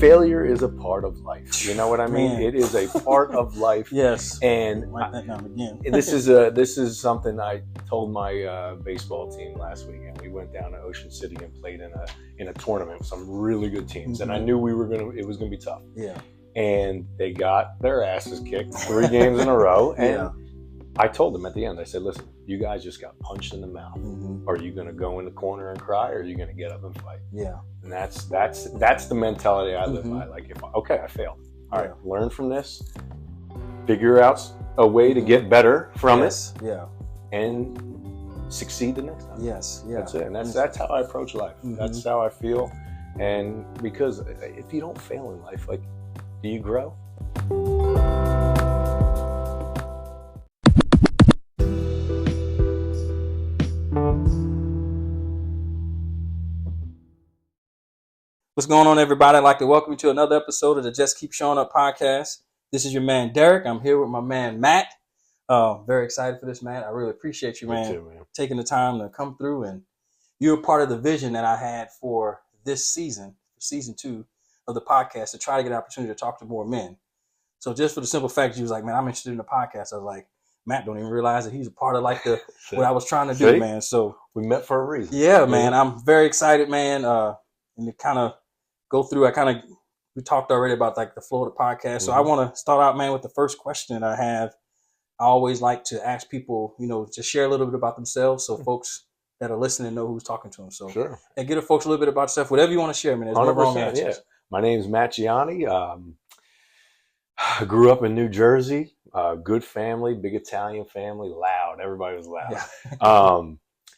failure is a part of life. You know what I mean? Man. It is a part of life. Yes. And Write that down again. this is something I told my baseball team last weekend. We went down to Ocean City and played in a tournament with some really good teams, and I knew it was gonna be tough. Yeah. And they got their asses kicked 3 games in a row. And I told them at the end, I said, listen, you guys just got punched in the mouth. Are you going to go in the corner and cry, or are you going to get up and fight? Yeah. And that's the mentality I live by. Like, I failed. All right, learn from this, figure out a way to get better from it. Yeah. And succeed the next time. Yes. Yeah. That's it. And that's how I approach life. That's how I feel. And because if you don't fail in life, like, do you grow? What's going on, everybody? I'd like to welcome you to another episode of the Just Keep Showing Up podcast. This is your man, Derek. I'm here with my man, Matt. Very excited for this, man. I really appreciate you, man, taking the time to come through. And you're a part of the vision that I had for this season 2 of the podcast, to try to get an opportunity to talk to more men. So just for the simple fact, you was like, man, I'm interested in the podcast. I was like, Matt don't even realize that he's a part of like what I was trying to do, man. So we met for a reason. Yeah, man. I'm very excited, man. And to kind of go through, we talked already about like the flow of the podcast. So I want to start out, man, with the first question that I have. I always like to ask people, just share a little bit about themselves, so folks that are listening know who's talking to them. So and get folks a little bit about yourself, whatever you want to share, man. There's no wrong answers. Yeah. My name is Matt Gianni. I grew up in New Jersey. Good family, big Italian family, loud. Everybody was loud. Yeah.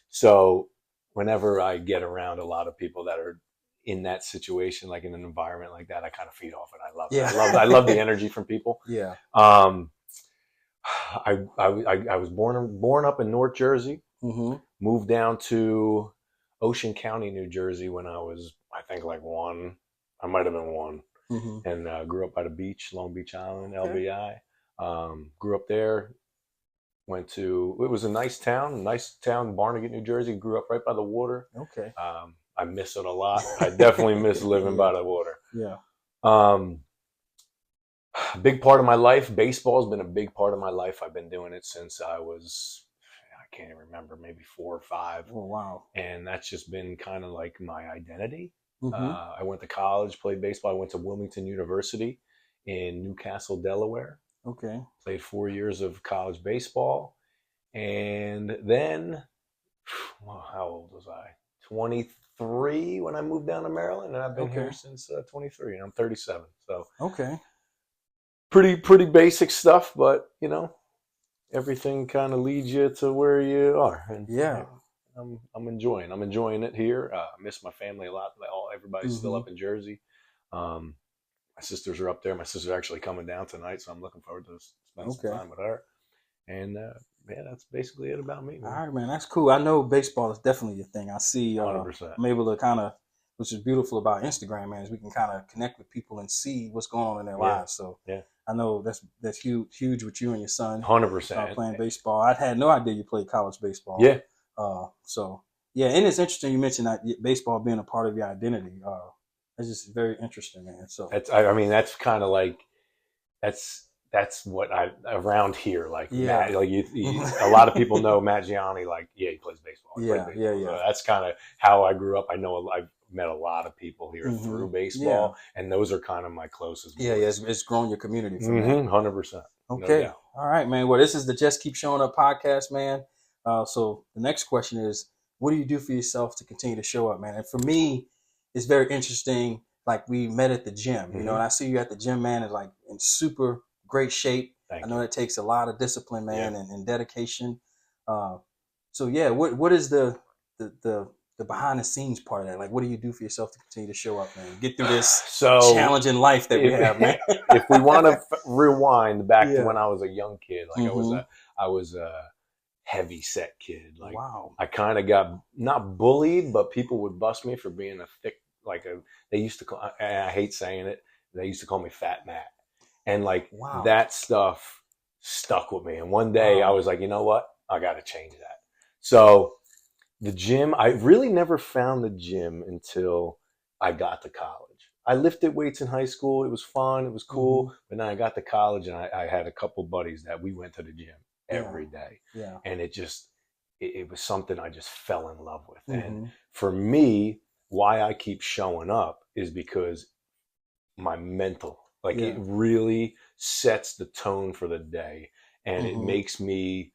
So whenever I get around a lot of people that are in that situation, like in an environment like that, I kind of feed off it. I love it. I love the energy from people. Yeah. I was born up in North Jersey. Moved down to Ocean County, New Jersey when I was, I think, like 1. I might have been 1. And grew up by the beach, Long Beach Island, LBI. Grew up there. It was a nice town, Barnegat, New Jersey. Grew up right by the water. Okay. I miss it a lot. I definitely miss living by the water. Yeah. A big part of my life. Baseball has been a big part of my life. I've been doing it since I can't even remember, maybe 4 or 5. Oh, wow. And that's just been kind of like my identity. I went to college, played baseball. I went to Wilmington University in Newcastle, Delaware. Okay. Played 4 years of college baseball. And then, how old was I? 23 when I moved down to Maryland. And I've been here since 23. And I'm 37. So pretty basic stuff, but, everything kind of leads you to where you are. And I'm enjoying it here. I miss my family a lot. Everybody's still up in Jersey. My sisters are up there. My sister's actually coming down tonight, so I'm looking forward to spending some time with her. And that's basically it about me, man. All right, man, that's cool. I know baseball is definitely your thing. I see. 100%. I'm able to which is beautiful about Instagram, man, is we can kind of connect with people and see what's going on in their lives. So I know that's huge with you and your son. 100%. Playing baseball. I had no idea you played college baseball. Yeah. And it's interesting you mentioned that baseball being a part of your identity. It's just very interesting, man. So that's kind of like that's what around here, like Matt, like a lot of people know Matt Gianni, like he plays baseball. Yeah. So that's kind of how I grew up. I know I've met a lot of people here through baseball, and those are kind of my closest. It's grown your community. 100%. Okay, no, all right, man. Well, this is the Just Keep Showing Up podcast, man. So the next question is, what do you do for yourself to continue to show up, man? And for me, it's very interesting. Like, we met at the gym, and I see you at the gym, man, is like in super great shape. I know that takes a lot of discipline, man, and dedication. What is the behind the scenes part of that? Like, what do you do for yourself to continue to show up, man? Get through this challenging life that we have, man. If we want to rewind back to when I was a young kid, like I was a heavy set kid. Like, I kind of got not bullied, but people would bust me for being a thick, they used to call, and I hate saying it, they used to call me Fat Matt. And that stuff stuck with me. And one day I was like, you know what? I got to change that. So the gym, I really never found the gym until I got to college. I lifted weights in high school. It was fun. It was cool. But then I got to college and I had a couple buddies that we went to the gym every day. Yeah. And it was something I just fell in love with. And for me, why I keep showing up is because my mental, like it really sets the tone for the day. And it makes me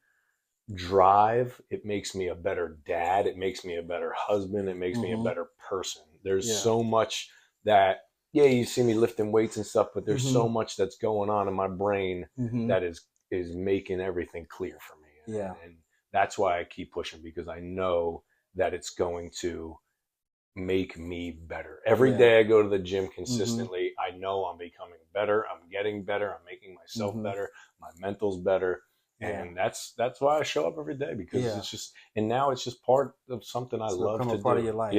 drive. It makes me a better dad. It makes me a better husband. It makes me a better person. There's so much that, you see me lifting weights and stuff, but there's so much that's going on in my brain that is making everything clear for me. And that's why I keep pushing, because I know that it's going to make me better. Every day I go to the gym consistently, I know I'm becoming better. I'm getting better. I'm making myself better. My mental's better. And that's why I show up every day, because it's just, and now it's just part of something I love to do. Part of your life.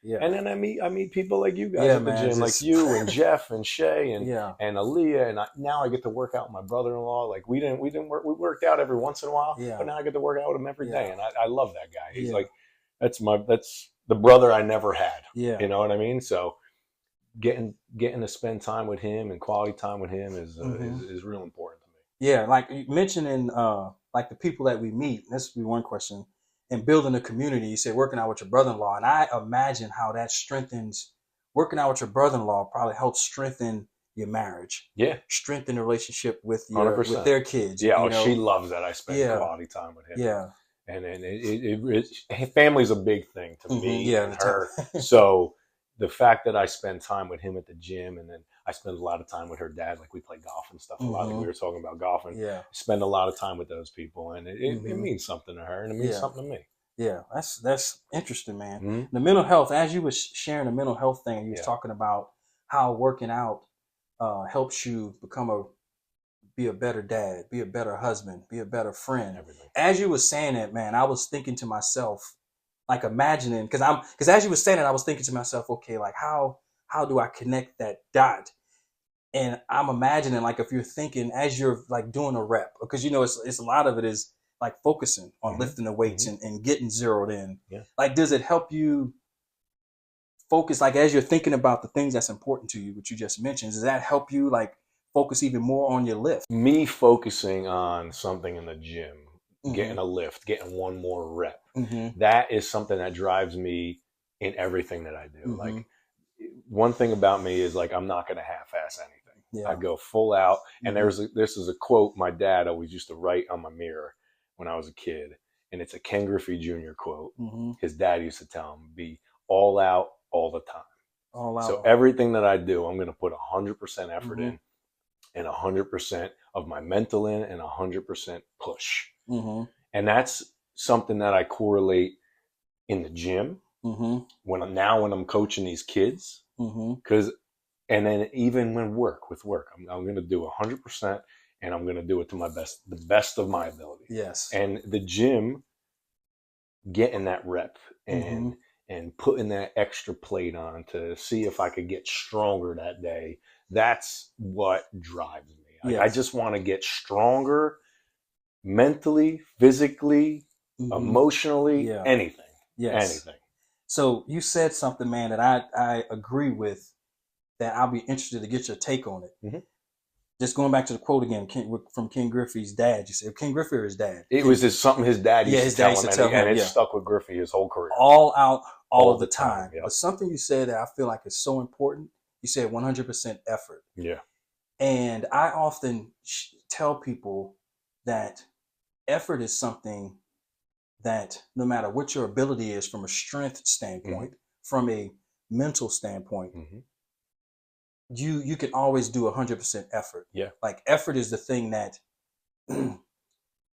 Yeah. And then I meet people like you guys at the gym, like you and Jeff and Shay and Aaliyah, and now I get to work out with my brother-in-law. Like we worked out every once in a while, but now I get to work out with him every day, and I love that guy. He's like, that's the brother I never had. Yeah, you know what I mean? So getting to spend time with him and quality time with him is real important to me. Yeah, like you mentioning like the people that we meet. This would be one question. And building a community, you said working out with your brother-in-law, and I imagine how that strengthens. Working out with your brother-in-law probably helps strengthen your marriage. Yeah, strengthen the relationship with their kids. Yeah, she loves that I spend quality time with him. Yeah, and family's a big thing to me and her. So the fact that I spend time with him at the gym, and then I spend a lot of time with her dad, like we play golf and stuff a lot. Like we were talking about golf, and spend a lot of time with those people, and it means something to her, and it means something to me. Yeah, that's interesting, man. The mental health, as you was sharing the mental health thing, and you was talking about how working out helps you be a better dad, be a better husband, be a better friend. Everything. As you was saying that, man, I was thinking to myself, like imagining, because as you were saying it, I was thinking to myself, okay, like how do I connect that dot? And I'm imagining, like, if you're thinking as you're like doing a rep, because it's a lot of it is like focusing on lifting the weights and getting zeroed in. Yeah. Like, does it help you focus, like as you're thinking about the things that's important to you, which you just mentioned? Does that help you like focus even more on your lift? Me focusing on something in the gym, getting a lift, getting one more rep. That is something that drives me in everything that I do. Like, one thing about me is like, I'm not going to half-ass anything. Yeah. I go full out. And this is a quote my dad always used to write on my mirror when I was a kid. And it's a Ken Griffey Jr. quote. His dad used to tell him, be all out all the time. All out. So everything that I do, I'm going to put 100% effort in, and 100% of my mental in, and 100% push. And that's something that I correlate in the gym when I'm coaching these kids, and then even when with work, I'm going to do 100%, and I'm going to do it to the best of my ability. Yes. And the gym, getting that rep and putting that extra plate on to see if I could get stronger that day. That's what drives me. I just want to get stronger mentally, physically, emotionally, anything. Yes. Anything. So you said something, man, that I agree with, that I'll be interested to get your take on it. Just going back to the quote again from Ken Griffey's dad. You said Ken Griffey or his dad? It was just something his dad used to tell him, and it stuck with Griffey his whole career. All out, all of the time. Yep. But something you said that I feel like is so important, you said 100% effort. Yeah. And I often tell people that effort is something that no matter what your ability is from a strength standpoint, from a mental standpoint, you can always do 100% effort. Yeah. Like, effort is the thing that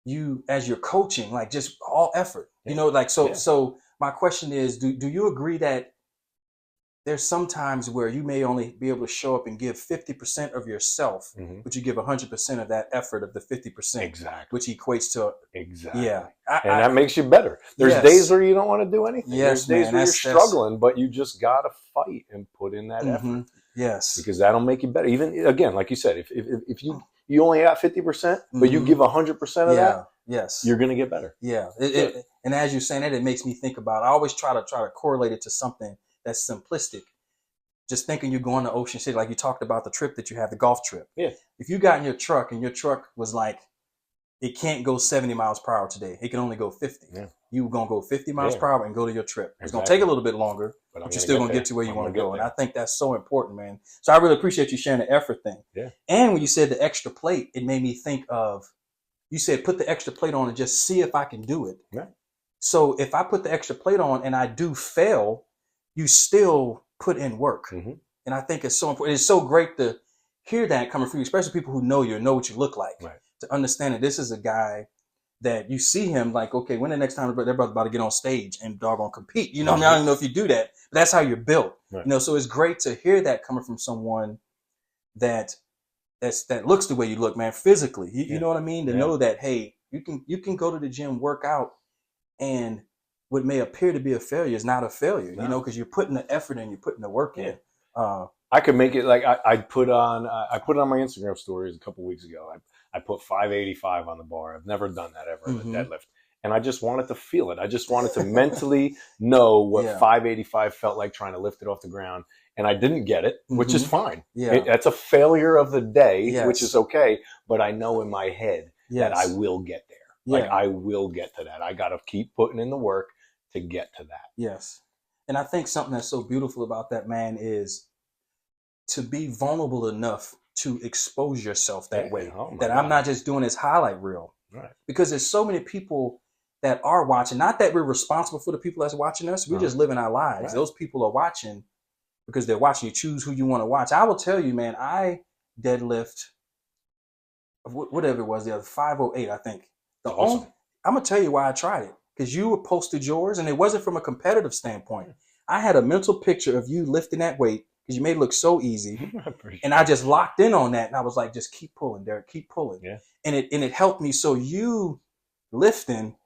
you, as you're coaching, like, just all effort, so my question is, do you agree that there's some times where you may only be able to show up and give 50% of yourself, but you give 100% of that effort of the 50%. Exactly. Which equates to... Exactly. Yeah. And that makes you better. There's days where you don't want to do anything. Yes, there's days where you're struggling, but you just got to fight and put in that effort. Yes. Because that'll make you better. Even, again, like you said, if you only got 50%, but you give 100% of that, you're going to get better. Yeah. And as you're saying that, it makes me think about, I always try to correlate it to something that's simplistic. just thinking you're going to Ocean City, like you talked about the trip that you had, the golf trip. Yeah. If you got in your truck and your truck was like, it can't go 70 miles per hour today. It can only go 50. Yeah. You were going to go 50 miles per hour and go to your trip. It's going to take a little bit longer, but you're still going to get to where you want to go. And I think that's so important, man. So I really appreciate you sharing the effort thing. Yeah. And when you said the extra plate, it made me think of, you said put the extra plate on and just see if I can do it. Yeah. So if I put the extra plate on and I do fail, you still put in work. Mm-hmm. And I think it's so important. It's so great to hear that coming from you, especially people who know you and know what you look like. Right. To understand that this is a guy that you see him like, okay, when the next time they're about to get on stage and doggone compete, you know, I mean, I don't even know if you do that, but that's how you're built. Right. You know, so it's great to hear that coming from someone that looks the way you look, man, physically. You know what I mean? To know that, hey, you can go to the gym, work out, and what may appear to be a failure is not a failure, you know, because you're putting the effort in, you're putting the work in. I could make it like I put it on my Instagram stories a couple weeks ago. I put 585 on the bar. I've never done that ever in the deadlift. And I just wanted to feel it. I just wanted to mentally know what 585 felt like trying to lift it off the ground. And I didn't get it, which is fine. Yeah. That's a failure of the day, which is okay. But I know in my head that I will get there. Like I will get to that. I got to keep putting in the work to get to that. Yes. And I think something that's so beautiful about that, man, is to be vulnerable enough to expose yourself that way. That I'm not just doing this highlight reel. Right. Because there's so many people that are watching. Not that we're responsible for the people that's watching us. We're just living our lives. Right. Those people are watching because they're watching you. Choose who you want to watch. I will tell you, man, I deadlift whatever it was, the other 508, I think. I'm going to tell you why I tried it. Because you posted yours, and it wasn't from a competitive standpoint. I had a mental picture of you lifting that weight because you made it look so easy. And I just locked in on that. And I was like, just keep pulling, Derek, keep pulling. Yeah. And it helped me. So you lifting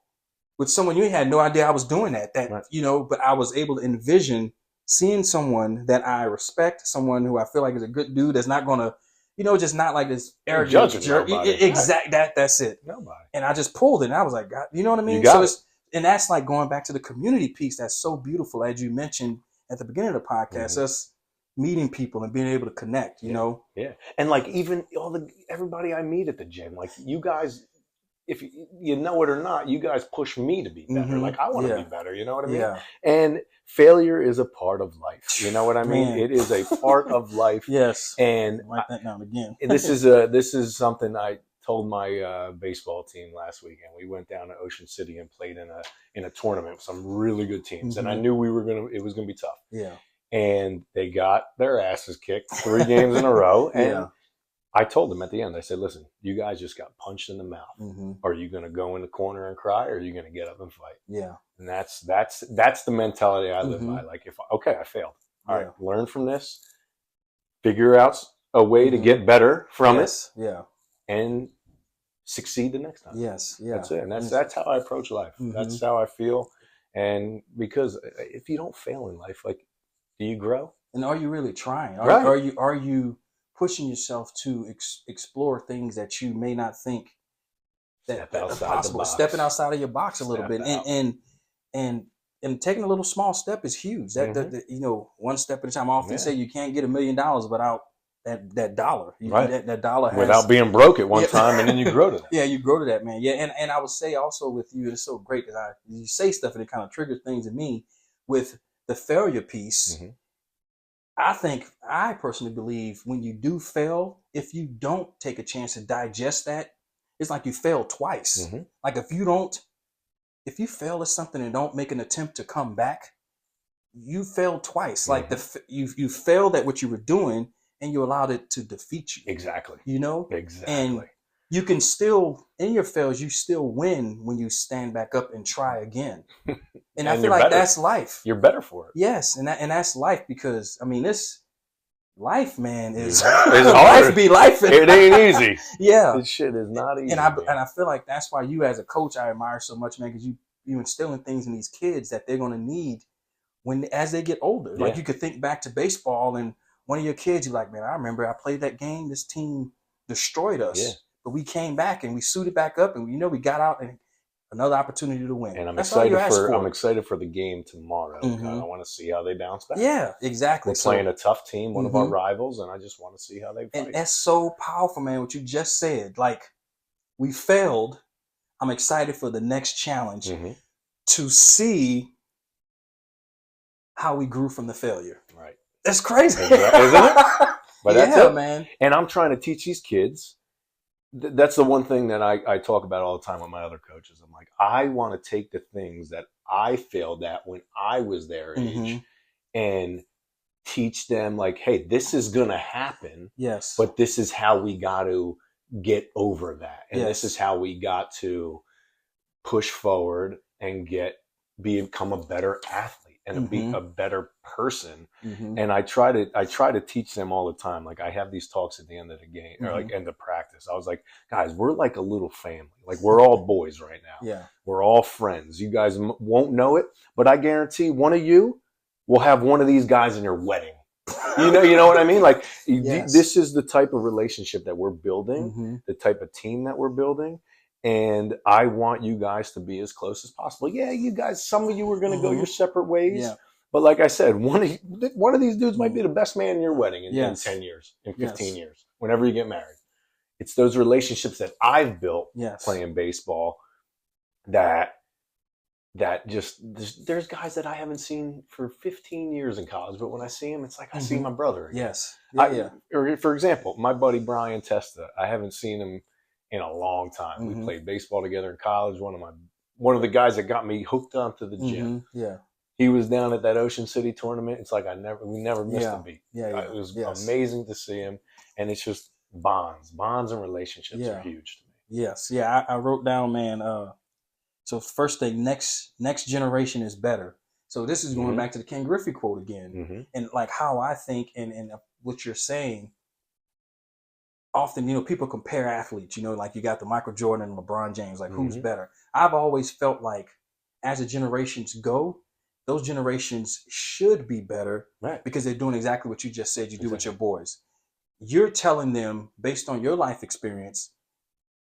with someone, you had no idea I was doing that, right. You know, but I was able to envision seeing someone that I respect, someone who I feel like is a good dude that's not going to, you know, just not like this arrogant jerk. Exactly. That's it. Nobody. And I just pulled it. And I was like, God, you know what I mean? And that's like going back to the community piece. That's so beautiful. As you mentioned at the beginning of the podcast, us meeting people and being able to connect, you know? Yeah. And like even everybody I meet at the gym, like you guys, if you know it or not, you guys push me to be better. Like I want to be better. You know what I mean? Yeah. And failure is a part of life. You know what I mean? Man. It is a part of life. Yes. And write that down again. this is something I told my baseball team last weekend. We went down to Ocean City and played in a tournament with some really good teams, and I knew it was gonna be tough. Yeah. And they got their asses kicked 3 games in a row, and I told them at the end, I said, "Listen, you guys just got punched in the mouth. Are you gonna go in the corner and cry, or are you gonna get up and fight?" Yeah. And that's the mentality I live by. Like I failed. All right, learn from this, figure out a way to get better from it. Yeah. And succeed the next time. Yes, yeah. That's it. And that's how I approach life. That's how I feel. And because if you don't fail in life, like, do you grow? And are you really trying? Are you pushing yourself to explore things that you may not think that are possible? Stepping outside of your box a little bit, and taking a little small step is huge. That you know, one step at a time. I often say you can't get $1 million without that dollar, right? That dollar has, without being broke at one time, and then you grow to that. Yeah, you grow to that, man. Yeah, and I would say also with you, it's so great because you say stuff and it kind of triggers things in me with the failure piece. I personally believe when you do fail, if you don't take a chance to digest that, it's like you failed twice. Like if you fail at something and don't make an attempt to come back, you failed twice. Like you failed at what you were doing, and you allowed it to defeat you. Exactly. You know? Exactly. And you can still, in your fails, you still win when you stand back up and try again. And I feel like that's life. You're better for it. Yes. And that's life because, I mean, this life, man, is hard. Life be life. It ain't easy. Yeah. This shit is not easy. And I feel like that's why you as a coach, I admire so much, man, because you instilling things in these kids that they're going to need as they get older. Like you could think back to baseball and one of your kids, you're like, man, I remember I played that game. This team destroyed us, but we came back and we suited back up, and we got out and Another opportunity to win. And I'm That's excited for the game tomorrow. Mm-hmm. I want to see how they bounce back. Yeah, exactly. We're playing a tough team, one of our rivals, and I just want to see how they fight. And that's so powerful, man, what you just said. Like, we failed. I'm excited for the next challenge to see how we grew from the failure. Right. That's crazy. Isn't it? But that's it, man. And I'm trying to teach these kids. That's the one thing that I talk about all the time with my other coaches. I'm like, I want to take the things that I failed at when I was their age and teach them, like, hey, this is going to happen. Yes. But this is how we got to get over that. And this is how we got to push forward and become a better athlete and be a better person. And I try to teach them all the time. Like, I have these talks at the end of the game or like end of practice. I was like, guys, we're like a little family. Like, we're all boys right now. Yeah. We're all friends. You guys won't know it, but I guarantee one of you will have one of these guys in your wedding. You know what I mean? Like, this is the type of relationship that we're building, the type of team that we're building. And I want you guys to be as close as possible. Yeah, you guys, some of you are going to go your separate ways. Yeah. But like I said, one of these dudes might be the best man in your wedding in 10 years, in 15 years, whenever you get married. It's those relationships that I've built playing baseball that just, there's guys that I haven't seen for 15 years in college, but when I see him, it's like I see my brother again. Yes. Or for example, my buddy Brian Testa, I haven't seen him in a long time. We played baseball together in college. One of the guys that got me hooked onto the gym. Yeah. He was down at that Ocean City tournament. It's like we never missed a beat. It was amazing to see him. And it's just bonds and relationships are huge to me. Yes. Yeah. I wrote down, man. So first thing, next generation is better. So this is going back to the Ken Griffey quote again. And like how I think and what you're saying. Often, people compare athletes, like you got the Michael Jordan and LeBron James, like who's better? I've always felt like as the generations go, those generations should be better because they're doing exactly what you just said you do with your boys. You're telling them based on your life experience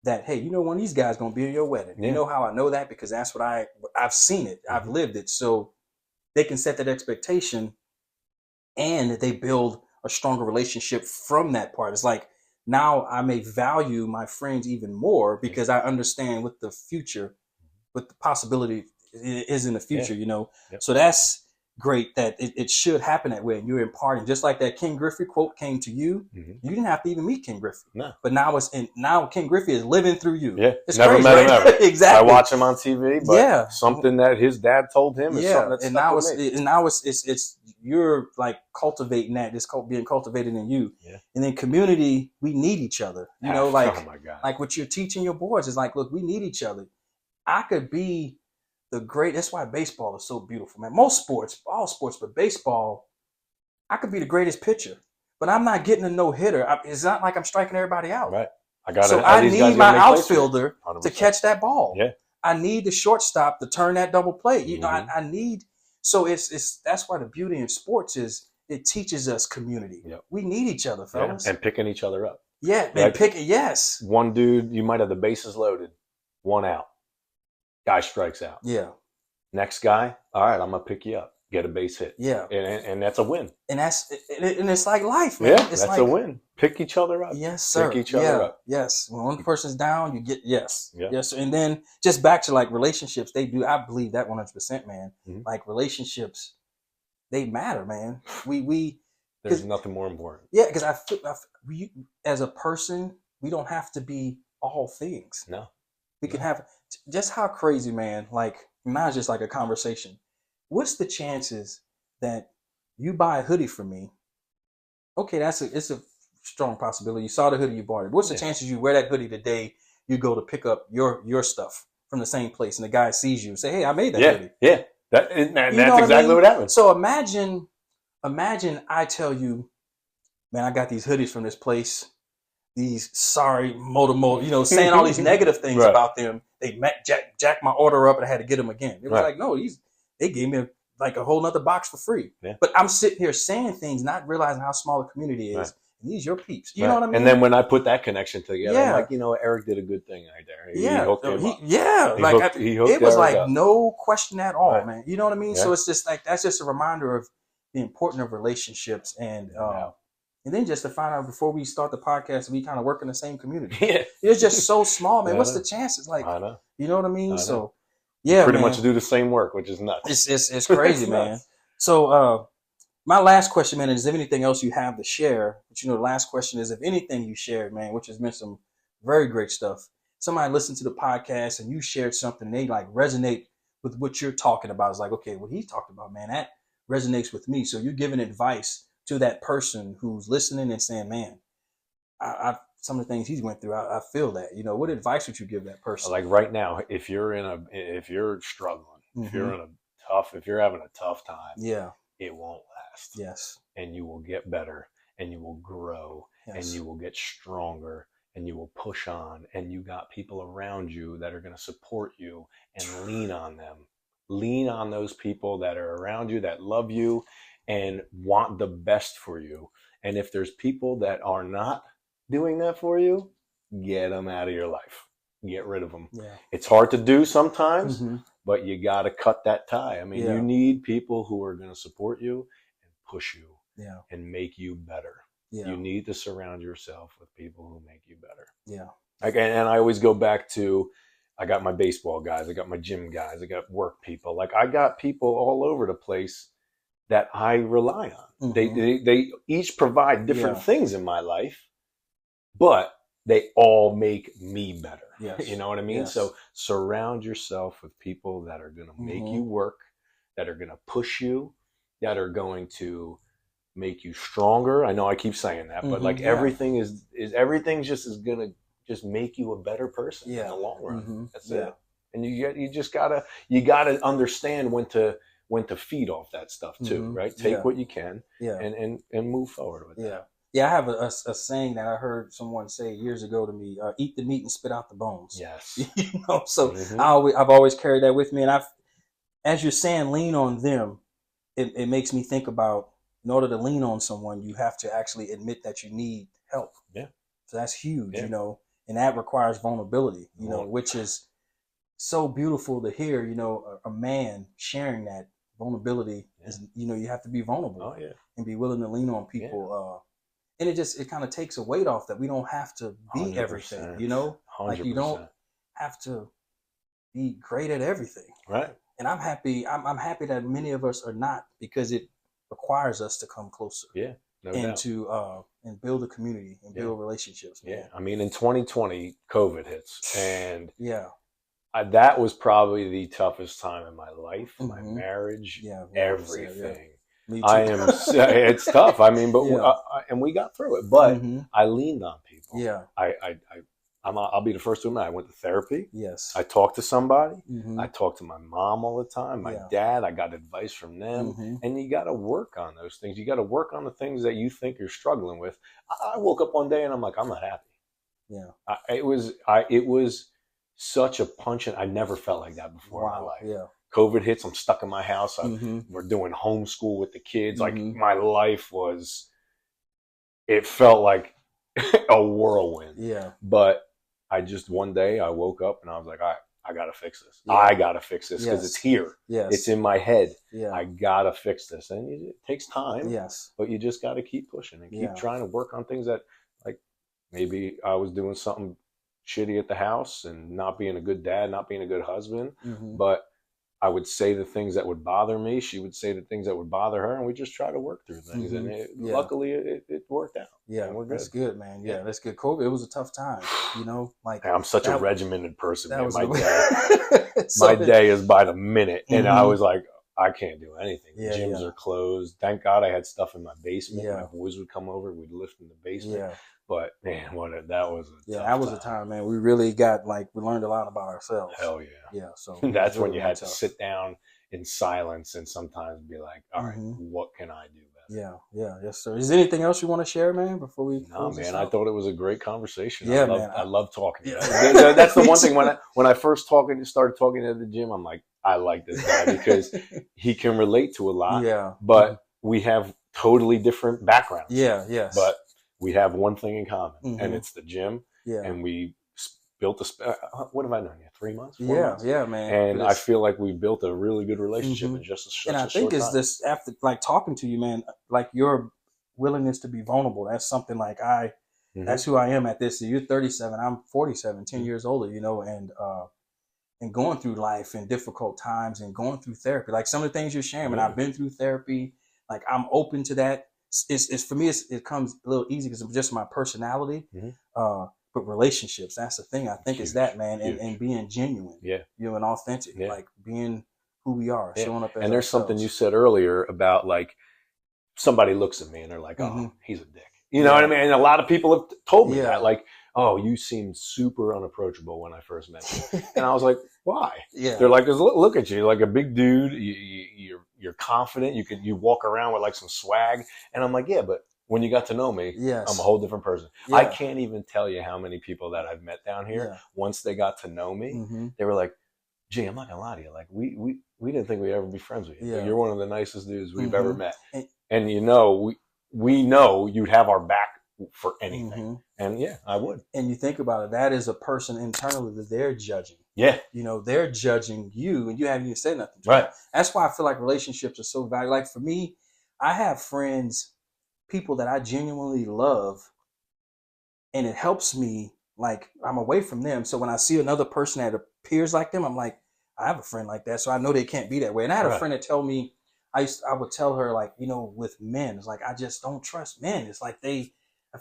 that, hey, one of these guys going to be in your wedding. Yeah. You know how I know that? Because that's what I've seen it. I've lived it. So they can set that expectation and they build a stronger relationship from that part. It's like, now I may value my friends even more because I understand what the future, what the possibility is in the future, Yep. So that's great that it should happen that way. And you're imparting, just like that Ken Griffey quote came to you. You didn't have to even meet Ken Griffey. No. But now Ken Griffey is living through you. Yeah. It's never crazy, met him right? ever. Exactly. I watch him on TV, but something that his dad told him is something that's stuck with me. And now it's you're like cultivating that, it's being cultivated in you. Yeah. And then community, we need each other. Oh my God. Like what you're teaching your boys is like, look, we need each other. I could be that's why baseball is so beautiful, man. Most sports, all sports, but baseball, I could be the greatest pitcher, but I'm not getting a no-hitter. It's not like I'm striking everybody out. Right. I need my outfielder to catch that ball. Yeah. I need the shortstop to turn that double play. I need. So it's that's why the beauty in sports is it teaches us community. Yep. We need each other, fellas, and picking each other up. Yeah, and picking. Yes. One dude, you might have the bases loaded, one out. Guy strikes out. Yeah. Next guy, all right, I'm gonna pick you up, get a base hit. Yeah. And that's a win. And it's like life, man. Yeah, it's that's a win. Pick each other up. Yes, sir. Pick each other up. Yes. When one person's down, you get yes. Sir. And then just back to like relationships, I believe that 100%, man. Like relationships, they matter, man. There's nothing more important. Yeah, because we as a person, we don't have to be all things. No. We can have just how crazy, man. Like now it's just like a conversation. What's the chances that you buy a hoodie from me? Okay, it's a strong possibility. You saw the hoodie, you bought it. What's the chances you wear that hoodie the day you go to pick up your stuff from the same place and the guy sees you and say, hey, I made that hoodie. Yeah, that's exactly what happened. So imagine I tell you, man, I got these hoodies from this place. These sorry motor, saying all these negative things about them. They jacked my order up and I had to get them again. It was like, no, they gave me a whole nother box for free. Yeah. But I'm sitting here saying things, not realizing how small the community is. Right. These your peeps. You know what I mean? And then when I put that connection together, I'm like, Eric did a good thing right there. He hooked him up. It was like up. No question at all, man. You know what I mean? Yeah. So it's just like, that's just a reminder of the importance of relationships. And then just to find out before we start the podcast, we kind of work in the same community. Yeah. It's just so small, man. What's the chances? Like, I know. You know what I mean? So yeah, pretty much do the same work, which is nuts. It's crazy, man. So my last question, man, is there anything else you have to share? But the last question is, if anything you shared, man, which has been some very great stuff. Somebody listened to the podcast and you shared something, they like resonate with what you're talking about. It's like, okay, what he talked about, man, that resonates with me. So you're giving advice to that person who's listening and saying, man, I some of the things he's went through, I feel that. What advice would you give that person? Like right now, if you're struggling, if you're having a tough time, it won't last. Yes. And you will get better, and you will grow, and you will get stronger, and you will push on, and you got people around you that are going to support you, and lean on them. Lean on those people that are around you, that love you and want the best for you. And if there's people that are not doing that for you, get them out of your life. Get rid of them. Yeah. It's hard to do sometimes, but you got to cut that tie. I mean, you need people who are going to support you and push you and make you better. Yeah. You need to surround yourself with people who make you better. Yeah. And I always go back to, I got my baseball guys, I got my gym guys, I got work people. Like, I got people all over the place that I rely on. They each provide different things in my life, but they all make me better. Yes. You know what I mean? Yes. So surround yourself with people that are going to make you work, that are going to push you, that are going to make you stronger. I know I keep saying that, but like everything is everything's just is going to just make you a better person in the long run. That's it. And you just gotta understand when to feed off that stuff too, right? Take what you can and move forward with that. Yeah, I have a saying that I heard someone say years ago to me: "Eat the meat and spit out the bones." Yes. So I've always carried that with me, and as you're saying, lean on them. It makes me think about, in order to lean on someone, you have to actually admit that you need help. Yeah. So that's huge, and that requires vulnerability, which is so beautiful to hear. A man sharing that vulnerability is, you have to be vulnerable and be willing to lean on people. And it kind of takes a weight off that we don't have to be 100%. Everything, 100%. Like you don't have to be great at everything. Right. And I'm happy that many of us are not, because it requires us to come closer. Yeah. No doubt. And build a community and build relationships. Man. Yeah. I mean, in 2020, COVID hits, and that was probably the toughest time in my life, my marriage, everything. Me too. It's tough. I mean, but and we got through it. But I leaned on people. Yeah. I'll be the first to admit, I went to therapy. Yes. I talked to somebody. I talked to my mom all the time. My dad. I got advice from them. And you got to work on those things. You got to work on the things that you think you're struggling with. I woke up one day and I'm like, I'm not happy. Yeah. It was such a punch, and I never felt like that before in my life. Yeah. COVID hits, I'm stuck in my house. We're doing homeschool with the kids. Like, my life it felt like a whirlwind. Yeah. But one day I woke up and I was like, all right, I got to fix this. Yeah. I got to fix this because it's here. Yes. It's in my head. Yeah. I got to fix this. And it takes time. Yes. But you just got to keep pushing and keep trying to work on things that, like, maybe I was doing something shitty at the house and not being a good dad, not being a good husband. But I would say the things that would bother me. She would say the things that would bother her, and we just try to work through things. And luckily, it worked out. Yeah, we're good. That's good, man. Yeah, that's good. COVID, it was a tough time. Like, I'm such a regimented person. Man. My day is by the minute, and I was like, I can't do anything. Gyms are closed. Thank God I had stuff in my basement. My boys would come over, we'd lift in the basement. Yeah. But man, that was a time, man. We really we learned a lot about ourselves. Hell yeah. Yeah. So that's when you had to sit down in silence and sometimes be like, all right, what can I do better? Yeah. Yeah. Yes, sir. Is there anything else you want to share, man, before we close this out? I thought it was a great conversation. Yeah, I love talking. Yeah. That's the one thing when I first started talking at the gym, I'm like, I like this guy because he can relate to a lot. Yeah. But we have totally different backgrounds. Yeah. Yes. But we have one thing in common, and it's the gym. Yeah. And we built what have I known you? 3 months? 4 Yeah, months? yeah, man. And I feel like we built a really good relationship in just such and a I think short it's time. this, after like talking to you, man, like your willingness to be vulnerable. That's something like that's who I am at this. You're 37, I'm 47, 10 years older, you know, and going through life and difficult times and going through therapy. Like some of the things you're sharing, and I've been through therapy. Like I'm open to that. It's for me, it comes a little easy because it's just my personality. But relationships, that's the thing. I think is that, man, and being genuine, you know, and authentic, like being who we are, showing up as And there's ourselves. something you said earlier about like somebody looks at me and they're like, oh, he's a dick. You know what I mean? And a lot of people have told me that, like, oh, you seemed super unapproachable when I first met you. And I was like, why? They're like, look at you, like a big dude. You're confident. You walk around with like some swag. And I'm like, yeah, but when you got to know me, I'm a whole different person. I can't even tell you how many people that I've met down here. Once they got to know me, they were like, gee, I'm not gonna lie to you. Like we didn't think we'd ever be friends with you. But you're one of the nicest dudes we've ever met. And you know, we know you'd have our back for anything. And I would. And you think about it, that is a person internally that they're judging. Yeah. You know, they're judging you and you haven't even said nothing to them. Right. That's why I feel like relationships are so valuable. Like for me, I have friends, people that I genuinely love, and it helps me, like I'm away from them. So when I see another person that appears like them, I'm like, I have a friend like that. So I know they can't be that way. And I had a friend that tell me, I would tell her, like, you know, with men, it's like, I just don't trust men. It's like I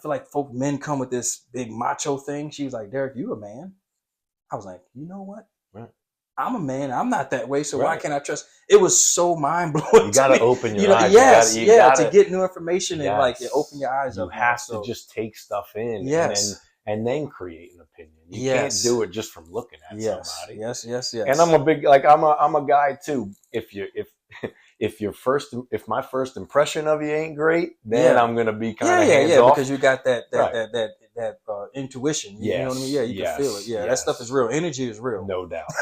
feel like men come with this big macho thing. She was like, Derek, you a man? I was like, you know what? Right. I'm a man. I'm not that way. So why can't I trust? It was so mind blowing. You got to open your eyes. Yes. You gotta, to get new information and like open your eyes up. You have to just take stuff in. Yes. And then create an opinion. You can't do it just from looking at somebody. Yes. And I'm a big, like, I'm a guy too. If my first impression of you ain't great, then I'm gonna be kind of hands off. Because you got that intuition. You know what I mean? Yeah, you can feel it. Yeah, that stuff is real. Energy is real. No doubt.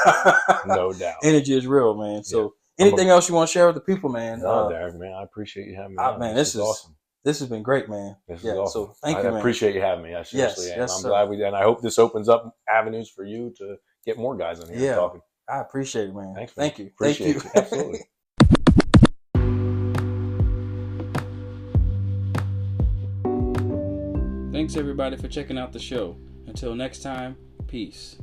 No doubt. Energy is real, man. So anything else you want to share with the people, man? No, Derek, man, I appreciate you having me on. Man, this is awesome. This has been great, man. This is awesome. So thank you, man. I appreciate you having me. I seriously am. I'm glad we did. And I hope this opens up avenues for you to get more guys in here talking. I appreciate it, man. Thanks, man. Thank you. Appreciate you. Absolutely. Thanks, everybody, for checking out the show. Until next time, peace.